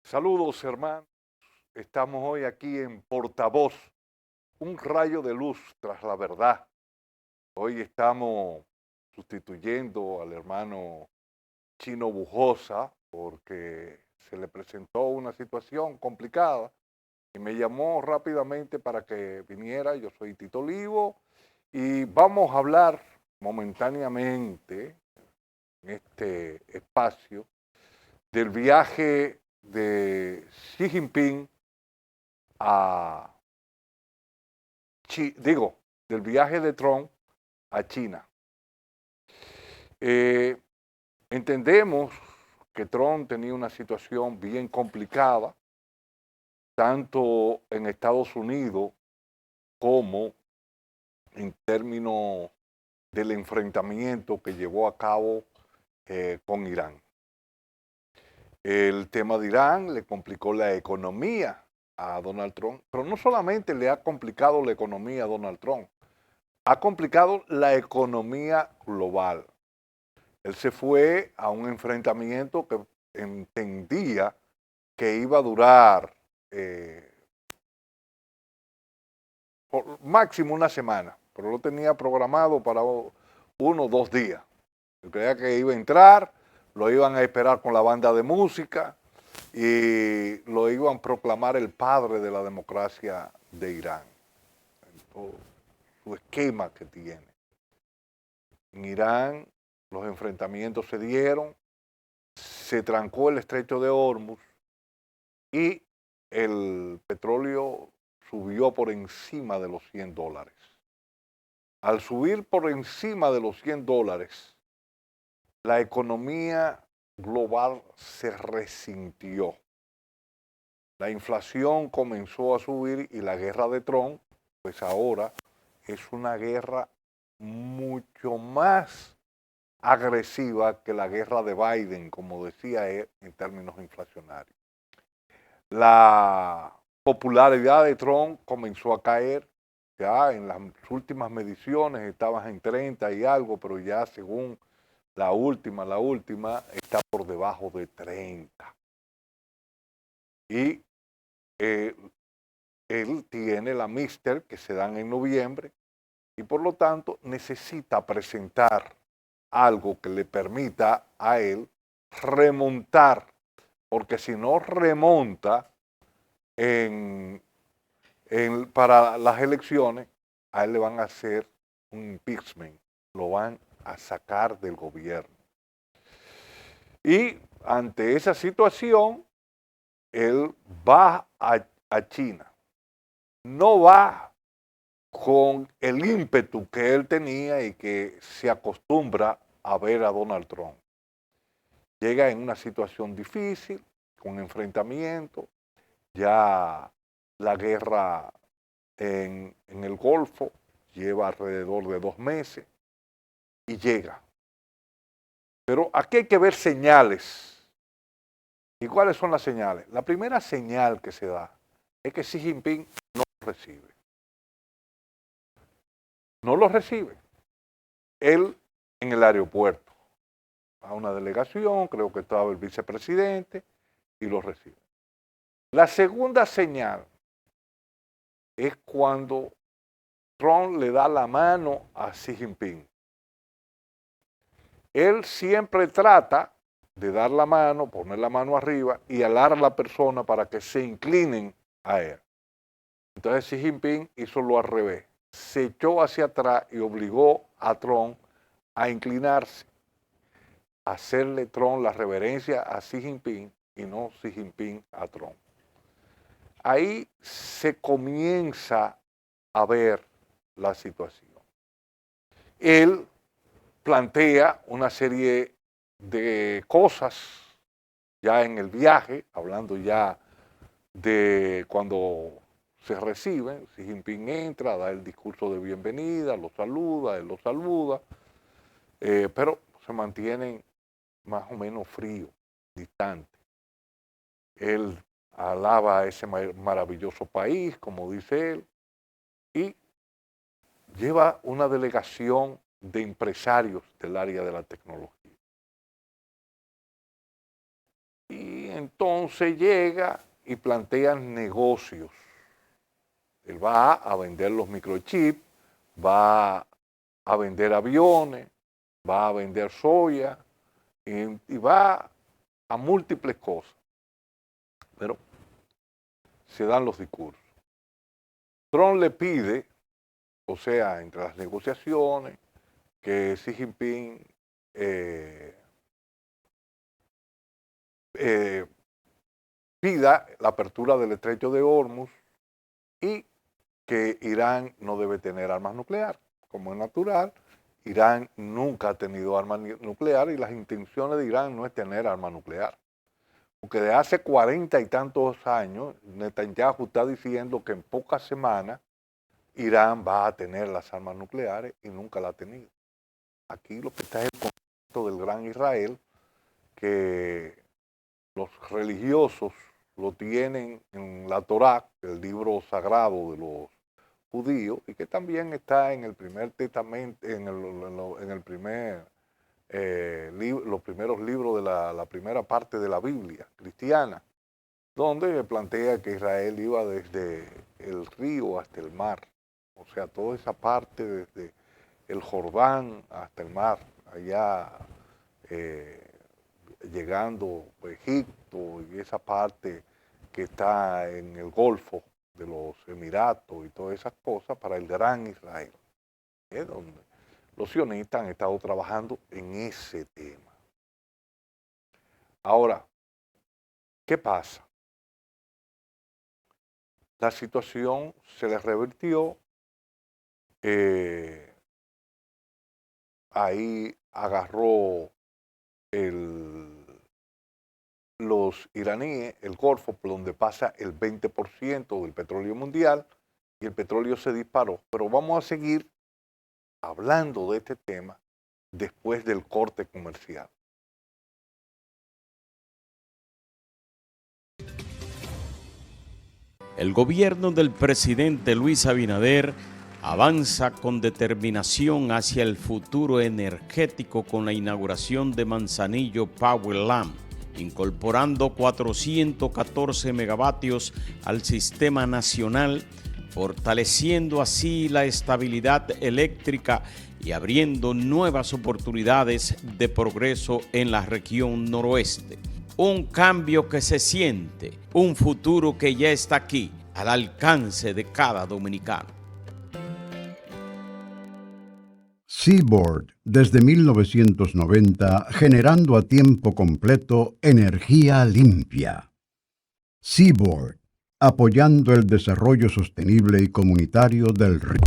Saludos, hermanos. Estamos hoy aquí en Portavoz, un rayo de luz tras la verdad. Hoy estamos sustituyendo al hermano Chino Bujosa porque se le presentó una situación complicada y me llamó rápidamente para que viniera. Yo soy Tito Olivo y vamos a hablar momentáneamente en este espacio del viaje de Xi Jinping a del viaje de Trump a China. Eh, Entendemos que Trump tenía una situación bien complicada, tanto en Estados Unidos como en términos del enfrentamiento que llevó a cabo con Irán. El tema de Irán le complicó la economía a Donald Trump, pero no solamente le ha complicado la economía a Donald Trump, ha complicado la economía global. Él se fue a un enfrentamiento que entendía que iba a durar por máximo una semana, pero lo tenía programado para 1 o 2 días. Yo creía que iba a entrar, lo iban a esperar con la banda de música y lo iban a proclamar el padre de la democracia de Irán. Todo su esquema que tiene. En Irán los enfrentamientos se dieron, se trancó el estrecho de Hormuz y el petróleo subió por encima de los $100. Al subir por encima de los $100, la economía global se resintió. La inflación comenzó a subir y la guerra de Trump, pues ahora es una guerra mucho más agresiva que la guerra de Biden, como decía él, en términos inflacionarios. La popularidad de Trump comenzó a caer, ya en las últimas mediciones estaba en 30 y algo, pero ya según la última está por debajo de 30. Y eh, él tiene la Mister que se dan en noviembre y por lo tanto necesita presentar algo que le permita a él remontar, porque si no remonta para las elecciones, a él le van a hacer un impeachment, lo van a sacar del gobierno. Y ante esa situación, él va a China. No va con el ímpetu que él tenía y que se acostumbra a ver a Donald Trump. Llega en una situación difícil, con enfrentamiento, ya la guerra en el Golfo lleva alrededor de 2 meses y llega. Pero aquí hay que ver señales. ¿Y cuáles son las señales? La primera señal que se da es que Xi Jinping no lo recibe. No lo recibe. Él en el aeropuerto, a una delegación, creo que estaba el vicepresidente, y lo recibe. La segunda señal es cuando Trump le da la mano a Xi Jinping. Él siempre trata de dar la mano, poner la mano arriba y alar a la persona para que se inclinen a él. Entonces Xi Jinping hizo lo al revés. Se echó hacia atrás y obligó a Trump a inclinarse, a hacerle Trump la reverencia a Xi Jinping y no Xi Jinping a Trump. Ahí se comienza a ver la situación. Él plantea una serie de cosas ya en el viaje, hablando ya de cuando se reciben, Xi Jinping entra, da el discurso de bienvenida, lo saluda, él lo saluda, pero se mantienen más o menos fríos, distantes. Él alaba a ese maravilloso país, como dice él, y lleva una delegación de empresarios del área de la tecnología. Y entonces llega y plantea negocios. Él va a vender los microchips, va a vender aviones, va a vender soya y va a múltiples cosas. Pero se dan los discursos. Trump le pide, o sea, entre las negociaciones, que Xi Jinping pida la apertura del estrecho de Hormuz y que Irán no debe tener armas nucleares. Como es natural, Irán nunca ha tenido armas nucleares y las intenciones de Irán no es tener armas nucleares. Porque de hace 40 y tantos años, Netanyahu está diciendo que en pocas semanas Irán va a tener las armas nucleares y nunca la ha tenido. Aquí lo que está es el concepto del gran Israel, que los religiosos lo tienen en la Torá, el libro sagrado de los judíos, y que también está en el primer testamento, en el primer los primeros libros de la primera parte de la Biblia cristiana, donde plantea que Israel iba desde el río hasta el mar, o sea, toda esa parte desde el Jordán hasta el mar, allá llegando a Egipto y esa parte que está en el Golfo de los Emiratos y todas esas cosas para el gran Israel, donde los sionistas han estado trabajando en ese tema. Ahora, ¿qué pasa? La situación se les revirtió, ahí agarró los iraníes, el Golfo, por donde pasa el 20% del petróleo mundial, y el petróleo se disparó. Pero vamos a seguir hablando de este tema después del corte comercial. El gobierno del presidente Luis Abinader avanza con determinación hacia el futuro energético con la inauguración de Manzanillo Power Lamp, incorporando 414 megavatios al sistema nacional, fortaleciendo así la estabilidad eléctrica y abriendo nuevas oportunidades de progreso en la región noroeste. Un cambio que se siente, un futuro que ya está aquí, al alcance de cada dominicano. Seaboard, desde 1990, generando a tiempo completo energía limpia. Seaboard, apoyando el desarrollo sostenible y comunitario del río.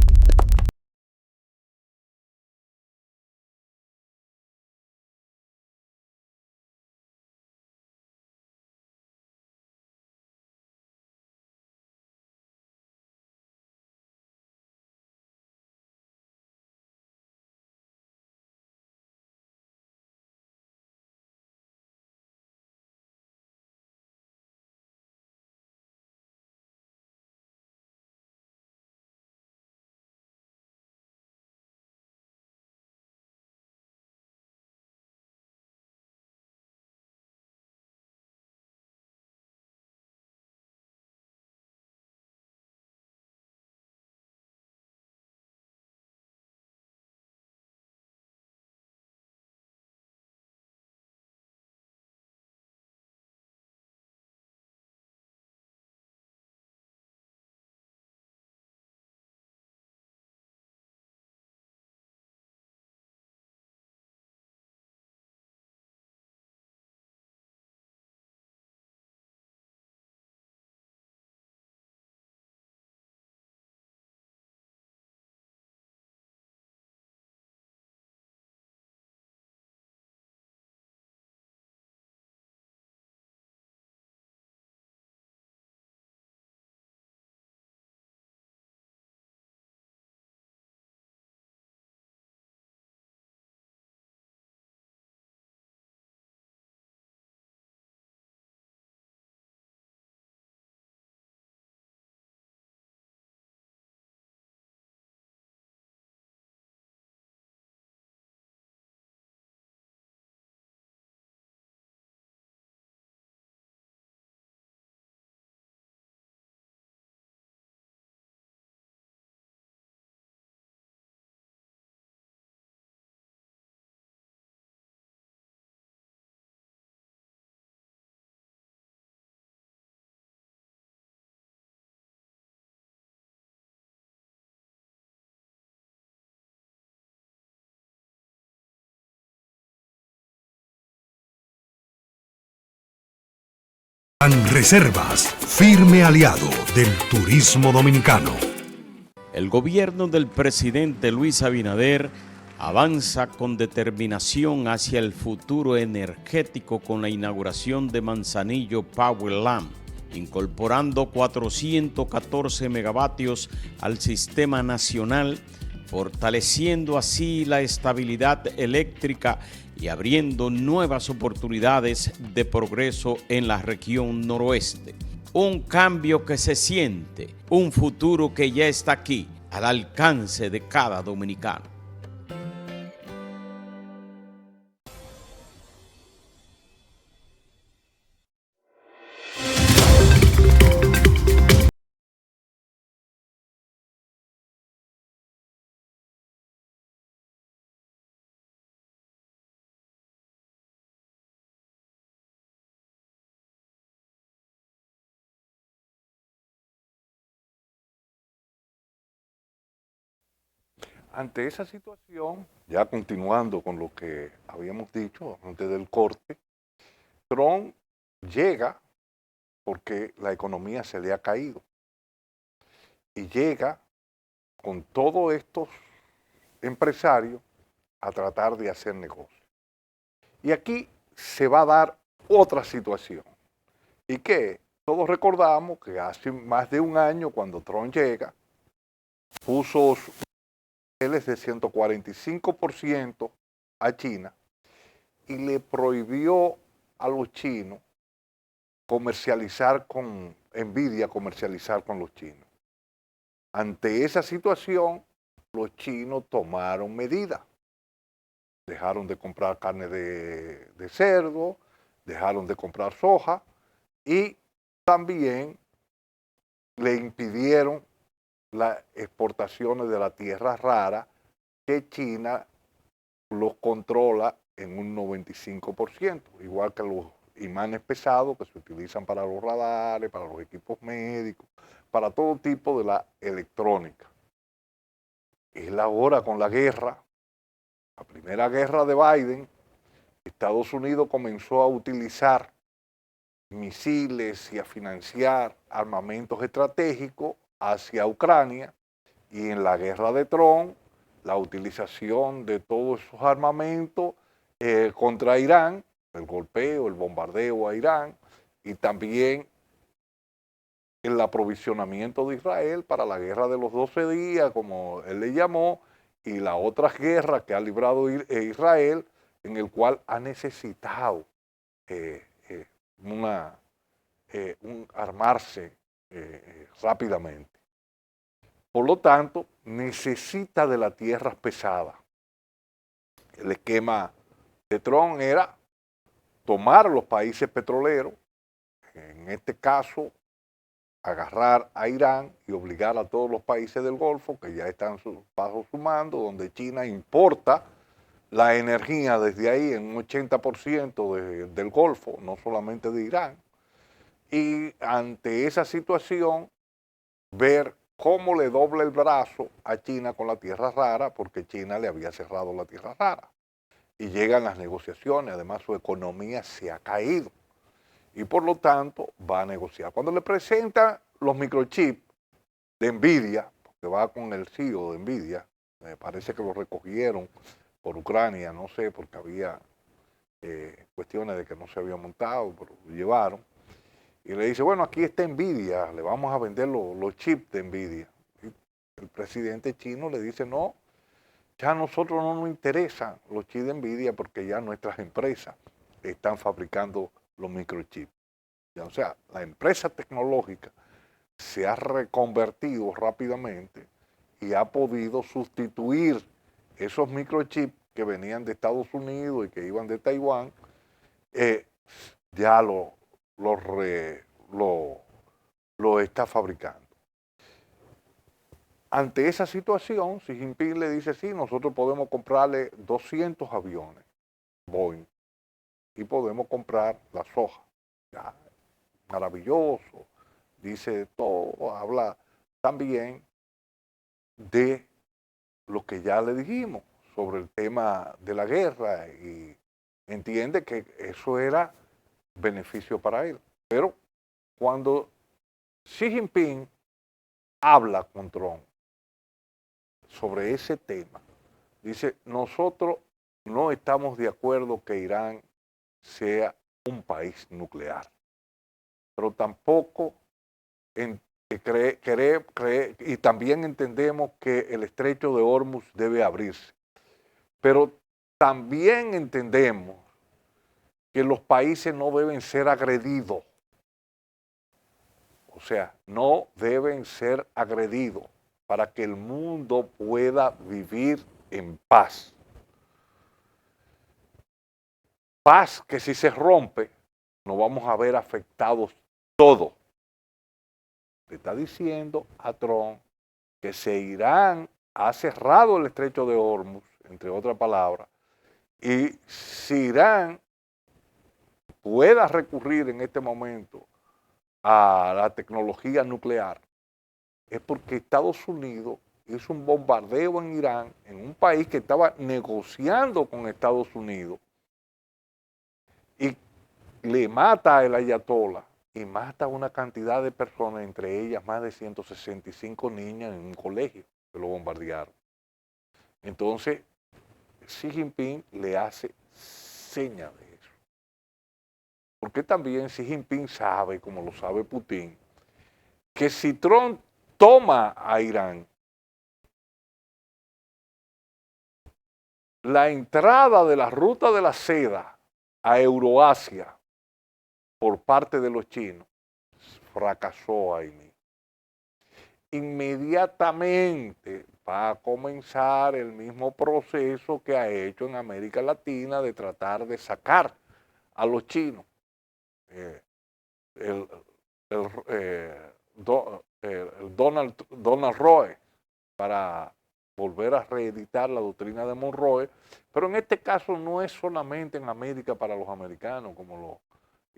Banreservas, firme aliado del turismo dominicano. El gobierno del presidente Luis Abinader avanza con determinación hacia el futuro energético con la inauguración de Manzanillo Power Lamp, incorporando 414 megavatios al sistema nacional, fortaleciendo así la estabilidad eléctrica y abriendo nuevas oportunidades de progreso en la región noroeste. Un cambio que se siente, un futuro que ya está aquí, al alcance de cada dominicano. Ante esa situación, ya continuando con lo que habíamos dicho antes del corte, Trump llega porque la economía se le ha caído y llega con todos estos empresarios a tratar de hacer negocio. Y aquí se va a dar otra situación. Y que todos recordamos que hace más de un año, cuando Trump llega, puso de 145% a China y le prohibió a los chinos comercializar con Nvidia, comercializar con los chinos. Ante esa situación, los chinos tomaron medidas. Dejaron de comprar carne de cerdo, dejaron de comprar soja y también le impidieron las exportaciones de la tierra rara que China los controla en un 95%, igual que los imanes pesados que se utilizan para los radares, para los equipos médicos, para todo tipo de la electrónica. Es la hora con la guerra, la primera guerra de Biden, Estados Unidos comenzó a utilizar misiles y a financiar armamentos estratégicos hacia Ucrania, y en la guerra de Trump, la utilización de todos esos armamentos contra Irán, el golpeo, el bombardeo a Irán, y también el aprovisionamiento de Israel para la guerra de los 12 días, como él le llamó, y la otra guerra que ha librado Israel, en el cual ha necesitado armarse rápidamente. Por lo tanto, necesita de las tierras pesadas. El esquema de Trump era tomar a los países petroleros, en este caso, agarrar a Irán y obligar a todos los países del Golfo, que ya están bajo su mando, donde China importa la energía desde ahí en un 80% del Golfo, no solamente de Irán. Y ante esa situación, ver cómo le dobla el brazo a China con la tierra rara, porque China le había cerrado la tierra rara. Y llegan las negociaciones, además su economía se ha caído. Y por lo tanto va a negociar. Cuando le presentan los microchips de Nvidia, porque va con el CEO de Nvidia, me parece que lo recogieron por Ucrania, no sé, porque había cuestiones de que no se había montado, pero lo llevaron. Y le dice, bueno, aquí está Nvidia, le vamos a vender los chips de Nvidia. Y el presidente chino le dice, no, ya a nosotros no nos interesan los chips de Nvidia porque ya nuestras empresas están fabricando los microchips. Ya, o sea, la empresa tecnológica se ha reconvertido rápidamente y ha podido sustituir esos microchips que venían de Estados Unidos y que iban de Taiwán, ya lo está fabricando. Ante esa situación, Xi Jinping le dice, sí, nosotros podemos comprarle 200 aviones Boeing y podemos comprar la soja. Ya, maravilloso, dice todo, habla también de lo que ya le dijimos sobre el tema de la guerra y entiende que eso era beneficio para él. Pero cuando Xi Jinping habla con Trump sobre ese tema, dice, nosotros no estamos de acuerdo que Irán sea un país nuclear, pero tampoco y también entendemos que el estrecho de Hormuz debe abrirse, pero también entendemos que los países no deben ser agredidos, o sea, no deben ser agredidos para que el mundo pueda vivir en paz. Paz que si se rompe, nos vamos a ver afectados todos. Le está diciendo a Trump que si Irán ha cerrado el estrecho de Hormuz, entre otras palabras, y si Irán pueda recurrir en este momento a la tecnología nuclear, es porque Estados Unidos hizo un bombardeo en Irán, en un país que estaba negociando con Estados Unidos, y le mata al ayatollah y mata a una cantidad de personas, entre ellas más de 165 niñas en un colegio que lo bombardearon. Entonces, Xi Jinping le hace señas de eso. Porque también Xi Jinping sabe, como lo sabe Putin, que si Trump toma a Irán, la entrada de la ruta de la seda a Euroasia por parte de los chinos fracasó ahí mismo. Inmediatamente va a comenzar el mismo proceso que ha hecho en América Latina de tratar de sacar a los chinos. Donald Roe, para volver a reeditar la doctrina de Monroe, pero en este caso no es solamente en América para los americanos, como lo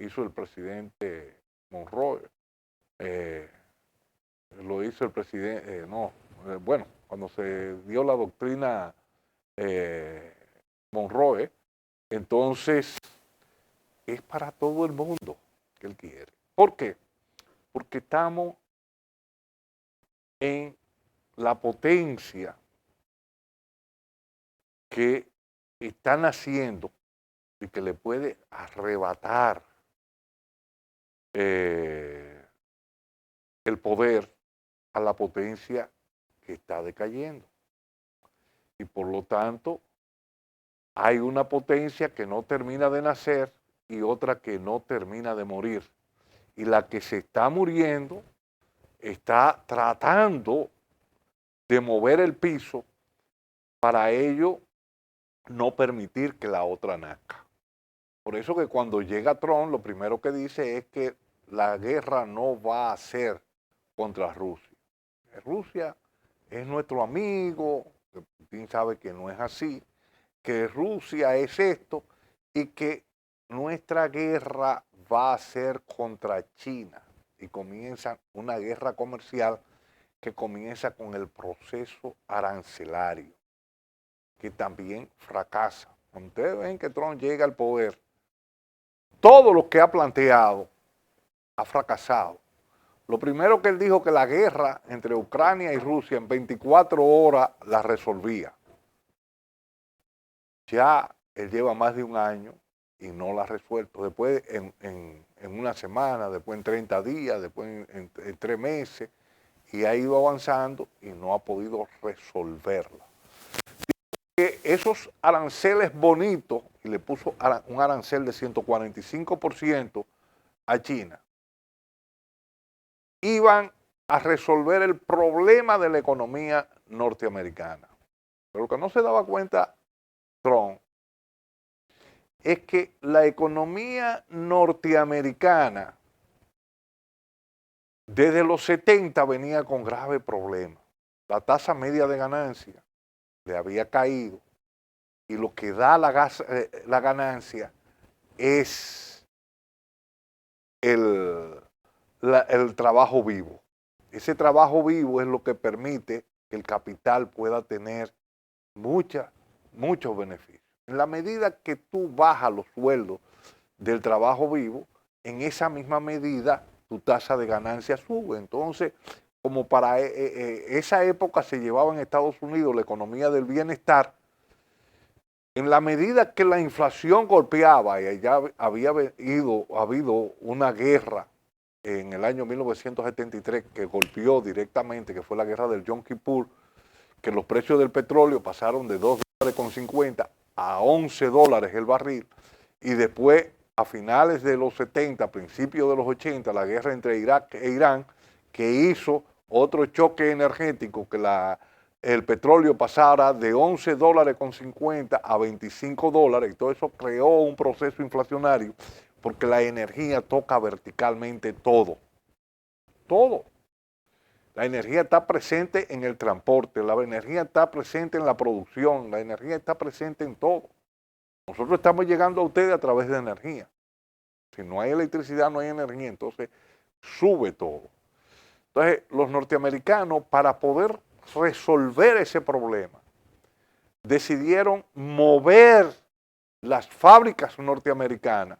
hizo el presidente Monroe, lo hizo el presidente, bueno, cuando se dio la doctrina Monroe, entonces es para todo el mundo que él quiere. ¿Por qué? Porque estamos en la potencia que están haciendo y que le puede arrebatar el poder a la potencia que está decayendo. Y por lo tanto, hay una potencia que no termina de nacer y otra que no termina de morir. Y la que se está muriendo está tratando de mover el piso para ello no permitir que la otra nazca. Por eso que cuando llega Trump, lo primero que dice es que la guerra no va a ser contra Rusia. Rusia es nuestro amigo, que Putin sabe que no es así, que Rusia es esto y que nuestra guerra va a ser contra China. Y comienza una guerra comercial que comienza con el proceso arancelario, que también fracasa. Cuando ustedes ven que Trump llega al poder, todo lo que ha planteado ha fracasado. Lo primero que él dijo, que la guerra entre Ucrania y Rusia en 24 horas la resolvía. Ya él lleva más de un año y no la ha resuelto. Después en una semana, después en 30 días, después en 3 meses, y ha ido avanzando y no ha podido resolverla. Que esos aranceles bonitos, y le puso un arancel de 145% a China, iban a resolver el problema de la economía norteamericana. Pero lo que no se daba cuenta Trump es que la economía norteamericana desde los 70 venía con graves problemas. La tasa media de ganancia le había caído y lo que da la ganancia es el trabajo vivo. Ese trabajo vivo es lo que permite que el capital pueda tener muchos beneficios. En la medida que tú bajas los sueldos del trabajo vivo, en esa misma medida tu tasa de ganancia sube. Entonces, como para esa época se llevaba en Estados Unidos la economía del bienestar, en la medida que la inflación golpeaba, y ya había habido una guerra en el año 1973 que golpeó directamente, que fue la guerra del Yom Kippur, que los precios del petróleo pasaron de $2.50 a $11 el barril, y después a finales de los 70, principios de los 80, la guerra entre Irak e Irán, que hizo otro choque energético, que el petróleo pasara de $11.50 a $25, y todo eso creó un proceso inflacionario, porque la energía toca verticalmente todo. Todo. La energía está presente en el transporte, la energía está presente en la producción, la energía está presente en todo. Nosotros estamos llegando a ustedes a través de energía. Si no hay electricidad, no hay energía, entonces sube todo. Entonces, los norteamericanos, para poder resolver ese problema, decidieron mover las fábricas norteamericanas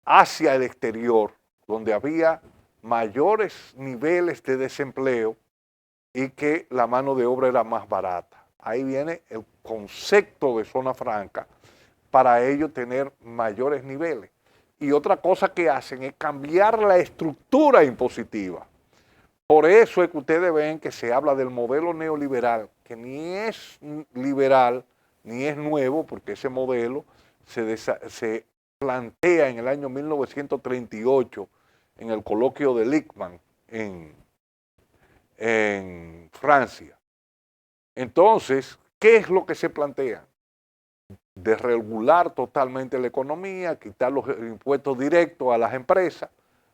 hacia el exterior, donde había mayores niveles de desempleo y que la mano de obra era más barata. Ahí viene el concepto de zona franca, para ellos tener mayores niveles. Y otra cosa que hacen es cambiar la estructura impositiva. Por eso es que ustedes ven que se habla del modelo neoliberal, que ni es liberal ni es nuevo, porque ese modelo se plantea en el año 1938 en el coloquio de Lickman en Francia. Entonces, ¿qué es lo que se plantea? Desregular totalmente la economía, quitar los impuestos directos a las empresas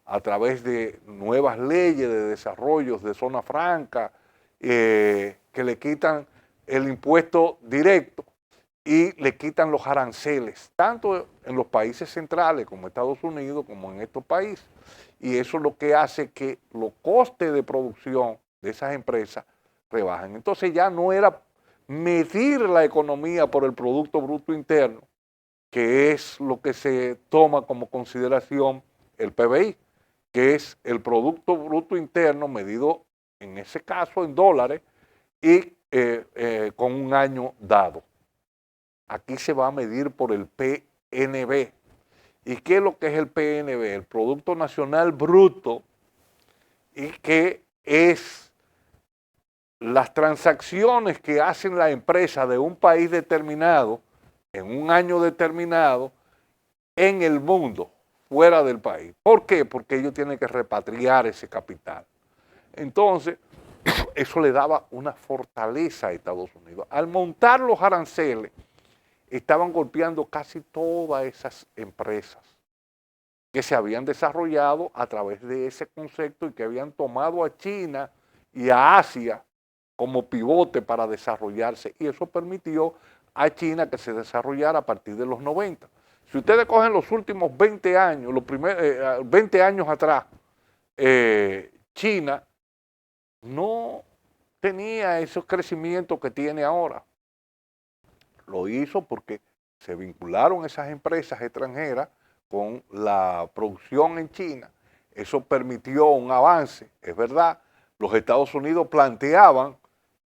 a través de nuevas leyes de desarrollos de zona franca, que le quitan el impuesto directo y le quitan los aranceles, tanto en los países centrales como Estados Unidos, como en estos países. Y eso es lo que hace que los costes de producción de esas empresas rebajen. Entonces ya no era medir la economía por el Producto Bruto Interno, que es lo que se toma como consideración el PBI, que es el Producto Bruto Interno medido, en ese caso, en dólares y con un año dado. Aquí se va a medir por el PNB. ¿Y qué es lo que es el PNB? El Producto Nacional Bruto, y que es las transacciones que hacen la empresa de un país determinado, en un año determinado, en el mundo, fuera del país. ¿Por qué? Porque ellos tienen que repatriar ese capital. Entonces, eso le daba una fortaleza a Estados Unidos. Al montar los aranceles, estaban golpeando casi todas esas empresas que se habían desarrollado a través de ese concepto y que habían tomado a China y a Asia como pivote para desarrollarse, y eso permitió a China que se desarrollara a partir de los 90. Si ustedes cogen los últimos 20 años, los primeros 20 años atrás, China no tenía esos crecimientos que tiene ahora. Lo hizo porque se vincularon esas empresas extranjeras con la producción en China. Eso permitió un avance, es verdad. Los Estados Unidos planteaban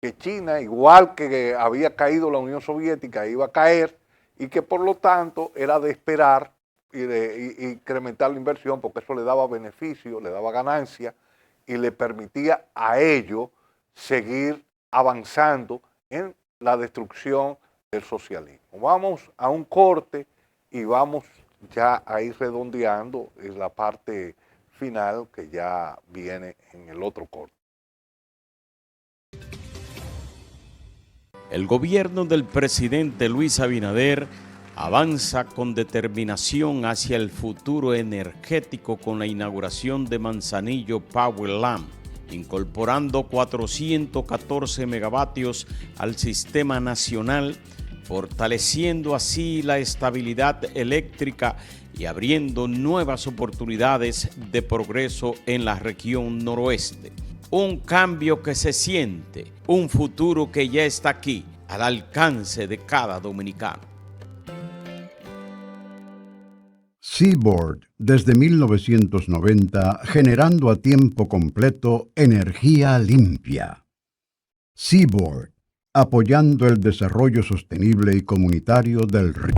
que China, igual que había caído la Unión Soviética, iba a caer, y que por lo tanto era de esperar y incrementar la inversión, porque eso le daba beneficio, le daba ganancia y le permitía a ellos seguir avanzando en la destrucción del socialismo. Vamos a un corte y vamos ya a ir redondeando en la parte final que ya viene en el otro corte. El gobierno del presidente Luis Abinader avanza con determinación hacia el futuro energético con la inauguración de Manzanillo Power Lamp, incorporando 414 megavatios al sistema nacional, fortaleciendo así la estabilidad eléctrica y abriendo nuevas oportunidades de progreso en la región noroeste. Un cambio que se siente, un futuro que ya está aquí, al alcance de cada dominicano. Seaboard, desde 1990, generando a tiempo completo energía limpia. Seaboard, apoyando el desarrollo sostenible y comunitario del río.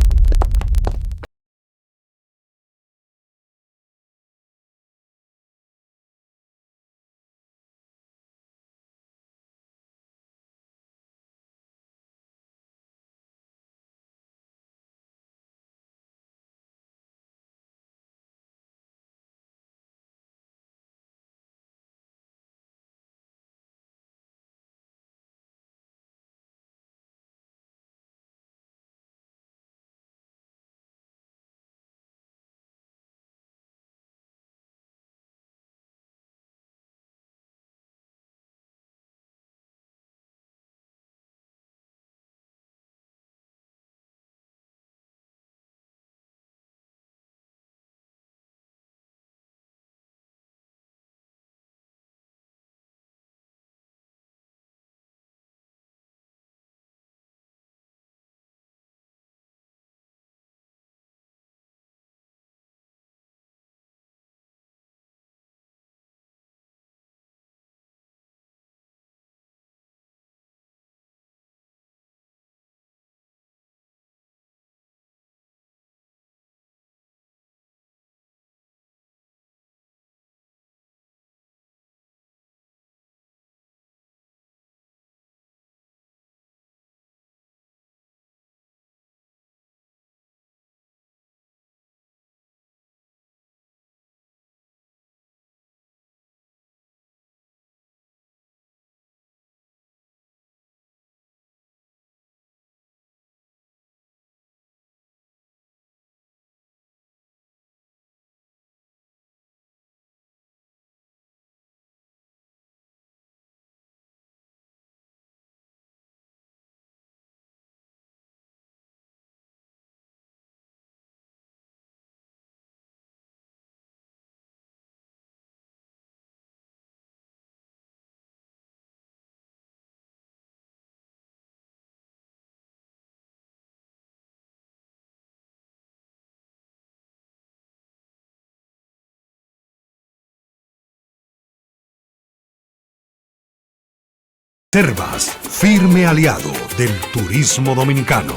Servas, firme aliado del turismo dominicano.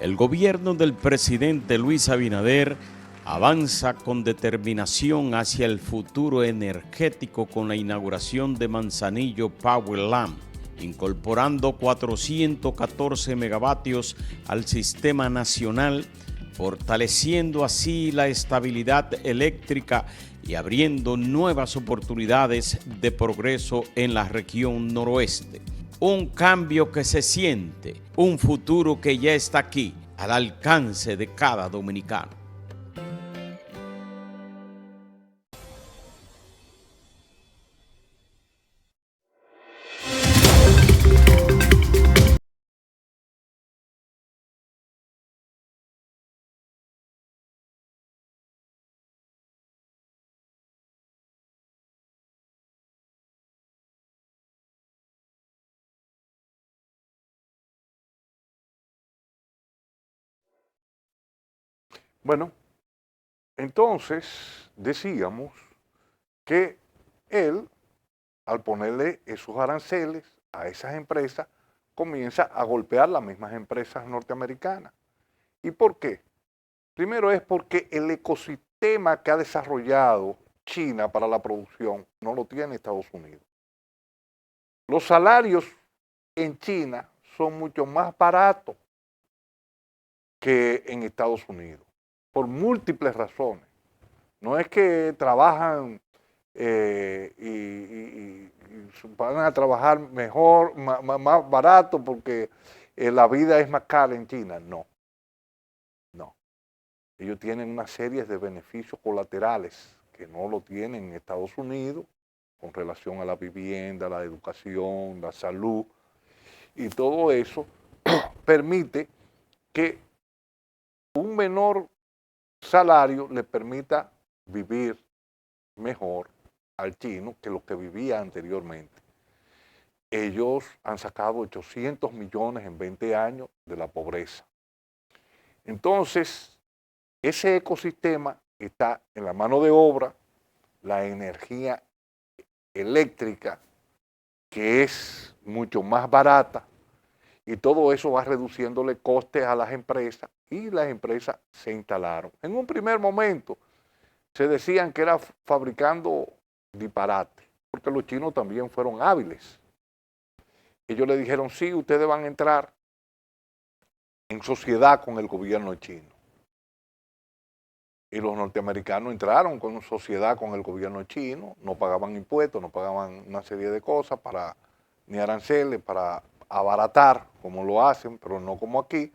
El gobierno del presidente Luis Abinader avanza con determinación hacia el futuro energético con la inauguración de Manzanillo Power Lamp, incorporando 414 megavatios al sistema nacional, fortaleciendo así la estabilidad eléctrica y abriendo nuevas oportunidades de progreso en la región noroeste. Un cambio que se siente, un futuro que ya está aquí, al alcance de cada dominicano. Bueno, entonces decíamos que él, al ponerle esos aranceles a esas empresas, comienza a golpear las mismas empresas norteamericanas. ¿Y por qué? Primero es porque el ecosistema que ha desarrollado China para la producción no lo tiene Estados Unidos. Los salarios en China son mucho más baratos que en Estados Unidos, por múltiples razones. No es que trabajan y van a trabajar mejor, más barato porque la vida es más cara en China. No, no. Ellos tienen una serie de beneficios colaterales que no lo tienen en Estados Unidos con relación a la vivienda, la educación, la salud, y todo eso permite que un menor salario le permita vivir mejor al chino que lo que vivía anteriormente. Ellos han sacado 800 millones en 20 años de la pobreza. Entonces, Ese ecosistema está en la mano de obra, la energía eléctrica, que es mucho más barata, y todo eso va reduciéndole costes a las empresas, y las empresas se instalaron. En un primer momento se decían que era fabricando disparate, porque los chinos también fueron hábiles. Ellos le dijeron, sí, ustedes van a entrar en sociedad con el gobierno chino. Y los norteamericanos entraron con sociedad con el gobierno chino, no pagaban impuestos, no pagaban una serie de cosas ni aranceles para abaratar, como lo hacen, pero no como aquí,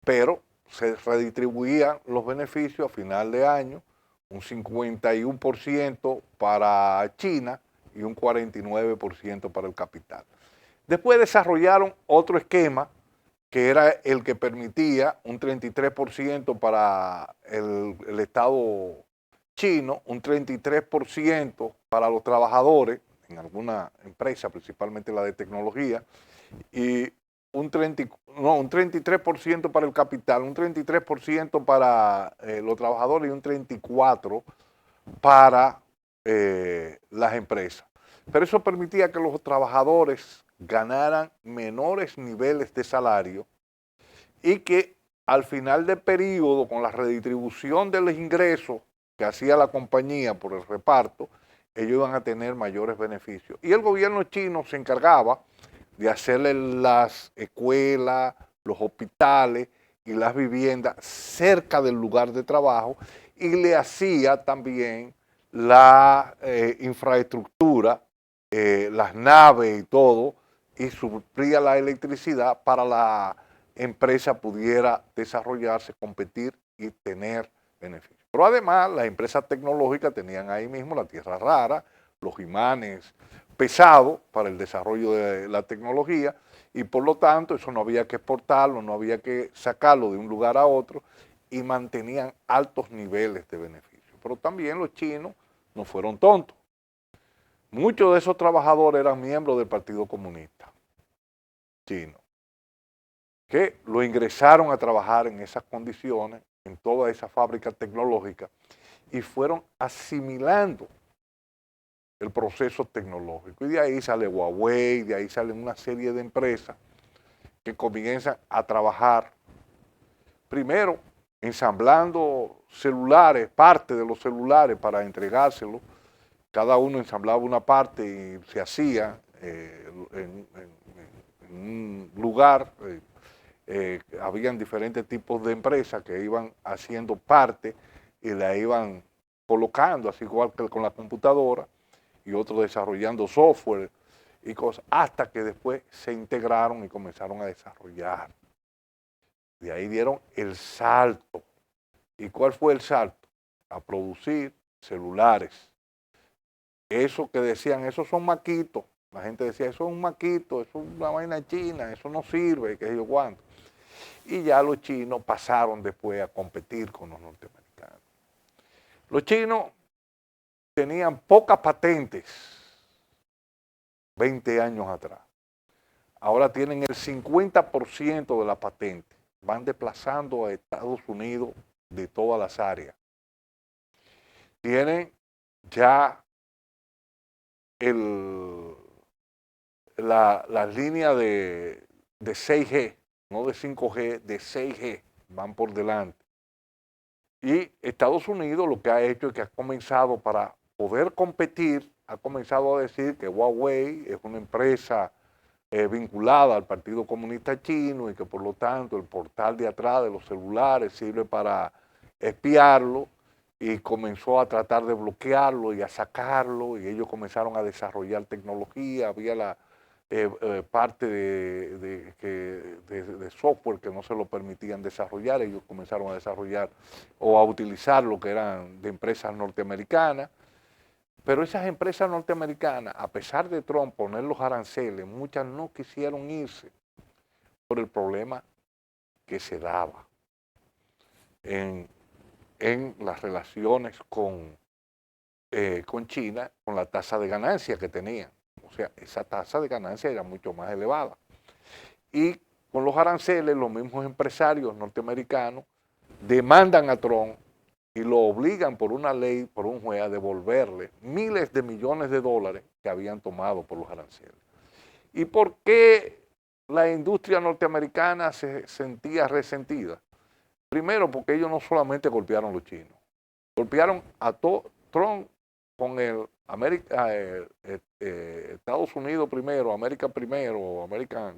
pero se redistribuían los beneficios a final de año, un 51% para China y un 49% para el capital. Después desarrollaron otro esquema que era el que permitía un 33% para el Estado chino, un 33% para los trabajadores en alguna empresa, principalmente la de tecnología, y un 33% para el capital, un 33% para los trabajadores y un 34% para las empresas. Pero eso permitía que los trabajadores ganaran menores niveles de salario y que al final del periodo, con la redistribución de los ingresos que hacía la compañía por el reparto, ellos iban a tener mayores beneficios. Y el gobierno chino se encargaba de hacerle las escuelas, los hospitales y las viviendas cerca del lugar de trabajo, y le hacía también la infraestructura, las naves y todo, y suplía la electricidad para la empresa pudiera desarrollarse, competir y tener beneficios. Pero además las empresas tecnológicas tenían ahí mismo la tierra rara, los imanes pesados para el desarrollo de la tecnología, y por lo tanto eso no había que exportarlo, no había que sacarlo de un lugar a otro, y mantenían altos niveles de beneficio. Pero también los chinos no fueron tontos. Muchos de esos trabajadores eran miembros del Partido Comunista chino, que lo ingresaron a trabajar en esas condiciones, en toda esa fábrica tecnológica, y fueron asimilando el proceso tecnológico. Y de ahí sale Huawei, de ahí salen una serie de empresas que comienzan a trabajar, primero ensamblando celulares, parte de los celulares para entregárselos. Cada uno ensamblaba una parte y se hacía en un lugar. Habían diferentes tipos de empresas que iban haciendo parte y la iban colocando, así igual que con la computadora, y otros desarrollando software y cosas, hasta que después se integraron y comenzaron a desarrollar. De ahí dieron el salto. ¿Y cuál fue el salto? A producir celulares. Eso que decían, esos son maquitos. La gente decía, eso es un maquito, eso es una vaina china, eso no sirve, qué sé yo cuánto. Y ya los chinos pasaron después a competir con los norteamericanos. Los chinos tenían pocas patentes 20 años atrás. Ahora tienen el 50% de las patentes. Van desplazando a Estados Unidos de todas las áreas. Tienen ya la línea de 6G, no de 5G, de 6G, van por delante. Y Estados Unidos lo que ha hecho es que ha comenzado, para poder competir, ha comenzado a decir que Huawei es una empresa vinculada al Partido Comunista Chino, y que por lo tanto el portal de atrás de los celulares sirve para espiarlo, y comenzó a tratar de bloquearlo y a sacarlo, y ellos comenzaron a desarrollar tecnología. Había la parte de software que no se lo permitían desarrollar. Ellos comenzaron a desarrollar o a utilizar lo que eran de empresas norteamericanas. Pero esas empresas norteamericanas, a pesar de Trump poner los aranceles, muchas no quisieron irse por el problema que se daba en las relaciones con China, con la tasa de ganancia que tenían. O sea, esa tasa de ganancia era mucho más elevada. Y con los aranceles, los mismos empresarios norteamericanos demandan a Trump y lo obligan por una ley, por un juez, a devolverle miles de millones de dólares que habían tomado por los aranceles. ¿Y por qué la industria norteamericana se sentía resentida? Primero, porque ellos no solamente golpearon a los chinos, golpearon a Trump con el Estados Unidos primero, América primero, American,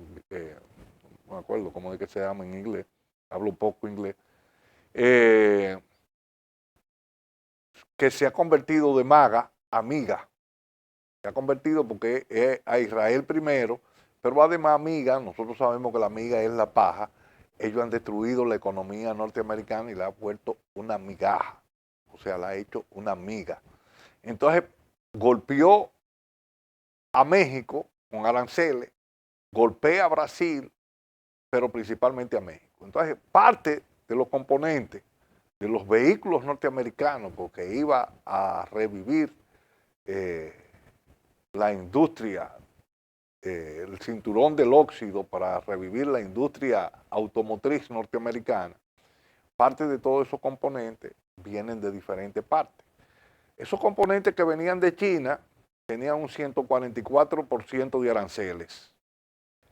no me acuerdo cómo es que se llama en inglés, hablo poco inglés, que se ha convertido de maga a amiga. Se ha convertido porque es a Israel primero, pero además amiga, nosotros sabemos que la amiga es la paja. Ellos han destruido la economía norteamericana y la han vuelto una migaja, o sea, la ha hecho una amiga. Entonces, golpeó a México con aranceles, golpea a Brasil, pero principalmente a México. Entonces, parte de los componentes de los vehículos norteamericanos, porque iba a revivir la industria, el cinturón del óxido para revivir la industria automotriz norteamericana, parte de todos esos componentes vienen de diferentes partes. Esos componentes que venían de China tenían un 144% de aranceles.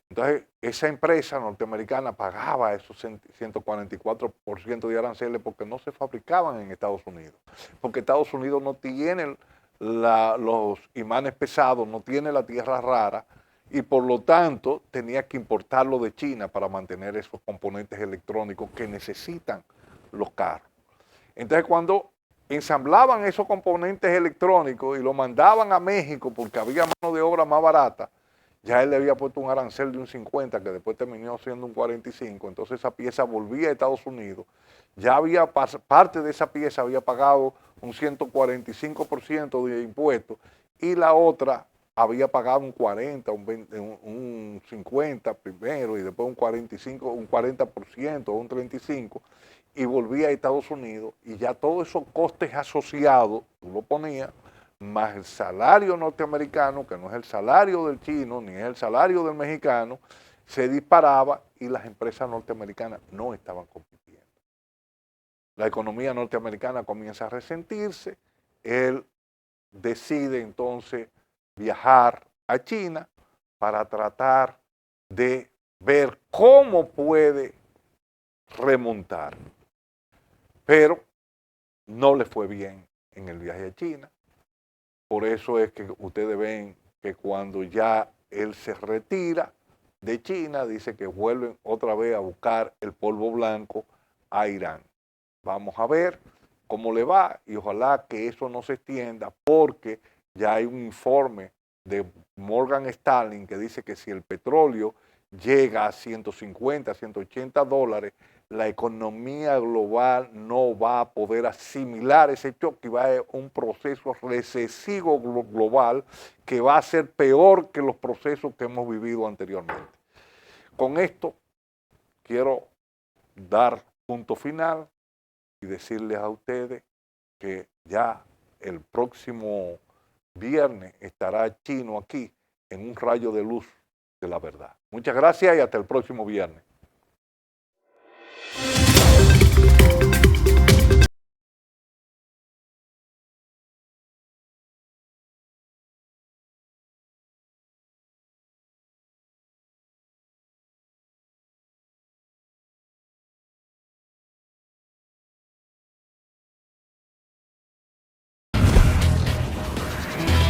Entonces, esa empresa norteamericana pagaba esos 144% de aranceles porque no se fabricaban en Estados Unidos. Porque Estados Unidos no tiene los imanes pesados, no tiene la tierra rara y por lo tanto tenía que importarlo de China para mantener esos componentes electrónicos que necesitan los carros. Entonces, cuando ensamblaban esos componentes electrónicos y lo mandaban a México porque había mano de obra más barata, ya él le había puesto un arancel de un 50 que después terminó siendo un 45, entonces esa pieza volvía a Estados Unidos, ya había parte de esa pieza había pagado un 145% de impuestos y la otra había pagado un 40, un 50 primero y después un 45, un 40% o un 35% y volvía a Estados Unidos y ya todos esos costes asociados, tú lo ponías, más el salario norteamericano, que no es el salario del chino, ni es el salario del mexicano, se disparaba y las empresas norteamericanas no estaban compitiendo. La economía norteamericana comienza a resentirse, él decide entonces viajar a China para tratar de ver cómo puede remontar. Pero no le fue bien en el viaje a China. Por eso es que ustedes ven que cuando ya él se retira de China, dice que vuelven otra vez a buscar el polvo blanco a Irán. Vamos a ver cómo le va y ojalá que eso no se extienda porque ya hay un informe de Morgan Stanley que dice que si el petróleo llega a 150, 180 dólares, la economía global no va a poder asimilar ese choque y va a haber un proceso recesivo global que va a ser peor que los procesos que hemos vivido anteriormente. Con esto quiero dar punto final y decirles a ustedes que ya el próximo viernes estará Chino aquí en un rayo de luz de la verdad. Muchas gracias y hasta el próximo viernes.